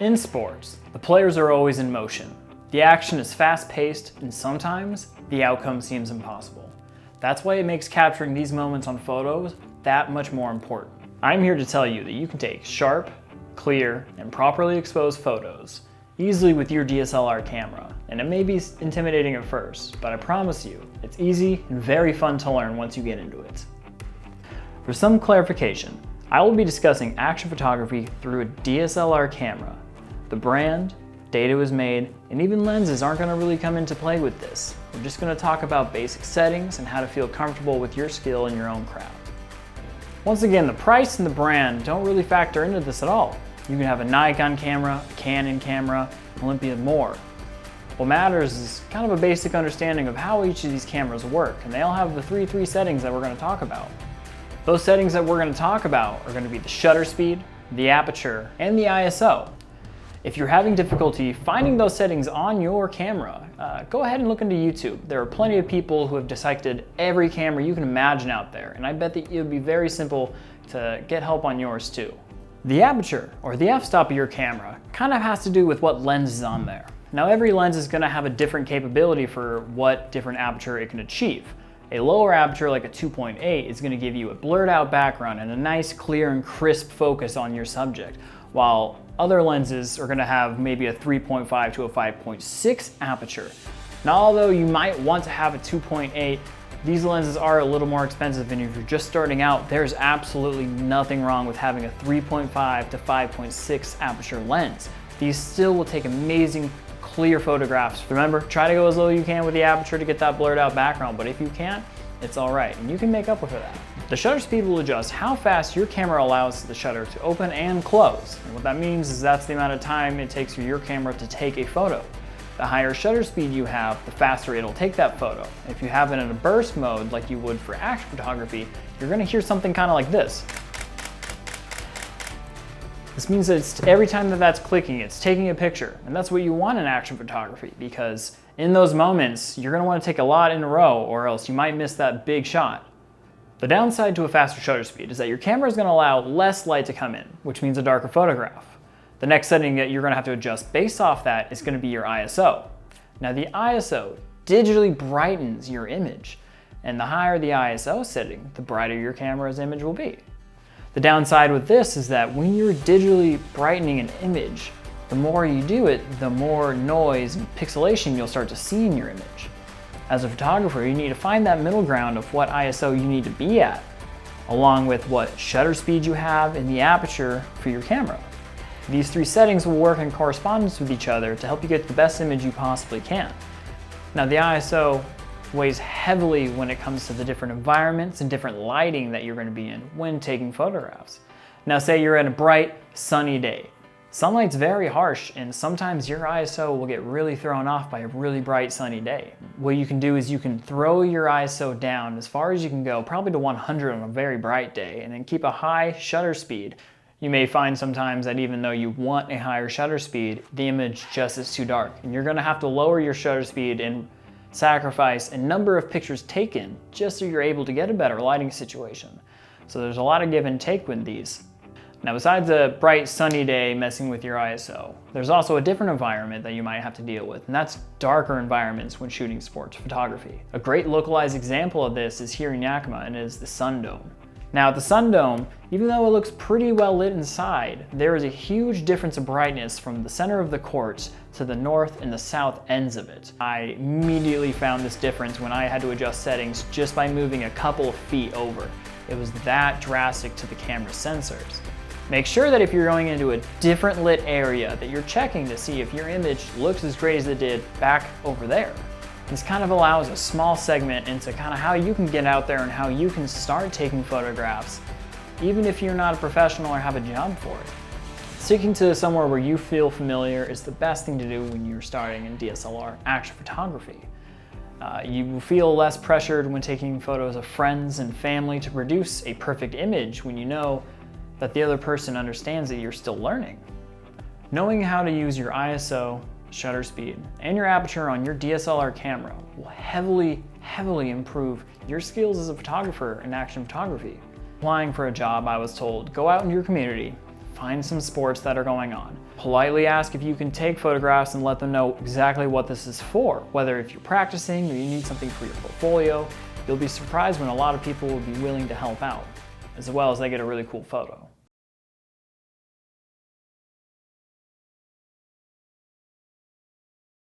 In sports, the players are always in motion. The action is fast-paced, and sometimes the outcome seems impossible. That's why it makes capturing these moments on photos that much more important. I'm here to tell you that you can take sharp, clear, and properly exposed photos easily with your DSLR camera. And it may be intimidating at first, but I promise you, it's easy and very fun to learn once you get into it. For some clarification, I will be discussing action photography through a DSLR camera. The brand, data was made, and even lenses aren't going to really come into play with this. We're just going to talk about basic settings and how to feel comfortable with your skill in your own craft. Once again, the price and the brand don't really factor into this at all. You can have a Nikon camera, a Canon camera, Olympia, and more. What matters is kind of a basic understanding of how each of these cameras work, and they all have the three settings that we're going to talk about. Those settings that we're going to talk about are going to be the shutter speed, the aperture, and the ISO. If you're having difficulty finding those settings on your camera, go ahead and look into YouTube. There are plenty of people who have dissected every camera you can imagine out there, and I bet that it would be very simple to get help on yours too. The aperture, or the f-stop of your camera, kind of has to do with what lens is on there. Now every lens is going to have a different capability for what different aperture it can achieve. A lower aperture like a 2.8 is going to give you a blurred out background and a nice clear and crisp focus on your subject, while other lenses are going to have maybe a 3.5 to a 5.6 aperture. Now although you might want to have a 2.8, these lenses are a little more expensive, and if you're just starting out, there's absolutely nothing wrong with having a 3.5 to 5.6 aperture lens. These still will take amazing clear photographs. Remember, try to go as low as you can with the aperture to get that blurred out background, but if you can't, it's all right, and you can make up for that. The shutter speed will adjust how fast your camera allows the shutter to open and close. And what that means is that's the amount of time it takes for your camera to take a photo. The higher shutter speed you have, the faster it'll take that photo. If you have it in a burst mode like you would for action photography, you're gonna hear something kind of like this. This means that it's, every time that that's clicking, it's taking a picture. And that's what you want in action photography, because in those moments, you're gonna wanna take a lot in a row, or else you might miss that big shot. The downside to a faster shutter speed is that your camera is gonna allow less light to come in, which means a darker photograph. The next setting that you're gonna have to adjust based off that is gonna be your ISO. Now the ISO digitally brightens your image, and the higher the ISO setting, the brighter your camera's image will be. The downside with this is that when you're digitally brightening an image, the more you do it, the more noise and pixelation you'll start to see in your image. As a photographer, you need to find that middle ground of what ISO you need to be at, along with what shutter speed you have and the aperture for your camera. These three settings will work in correspondence with each other to help you get the best image you possibly can. Now the ISO weighs heavily when it comes to the different environments and different lighting that you're going to be in when taking photographs. Now say you're in a bright, sunny day. Sunlight's very harsh, and sometimes your ISO will get really thrown off by a really bright sunny day. What you can do is you can throw your ISO down as far as you can go, probably to 100 on a very bright day, and then keep a high shutter speed. You may find sometimes that even though you want a higher shutter speed, the image just is too dark, and you're going to have to lower your shutter speed and sacrifice a number of pictures taken just so you're able to get a better lighting situation. So there's a lot of give and take with these. Now besides a bright sunny day messing with your ISO, there's also a different environment that you might have to deal with, and that's darker environments when shooting sports photography. A great localized example of this is here in Yakima, and it is the Sun Dome. Now at the Sun Dome, even though it looks pretty well lit inside, there is a huge difference of brightness from the center of the courts to the north and the south ends of it. I immediately found this difference when I had to adjust settings just by moving a couple of feet over. It was that drastic to the camera sensors. Make sure that if you're going into a different lit area that you're checking to see if your image looks as great as it did back over there. This kind of allows a small segment into kind of how you can get out there and how you can start taking photographs, even if you're not a professional or have a job for it. Sticking to somewhere where you feel familiar is the best thing to do when you're starting in DSLR action photography. You feel less pressured when taking photos of friends and family to produce a perfect image when you know that the other person understands that you're still learning. Knowing how to use your ISO, shutter speed, and your aperture on your DSLR camera will heavily improve your skills as a photographer in action photography. Applying for a job, I was told, go out into your community, find some sports that are going on. Politely ask if you can take photographs and let them know exactly what this is for, whether if you're practicing or you need something for your portfolio. You'll be surprised when a lot of people will be willing to help out, as well as they get a really cool photo.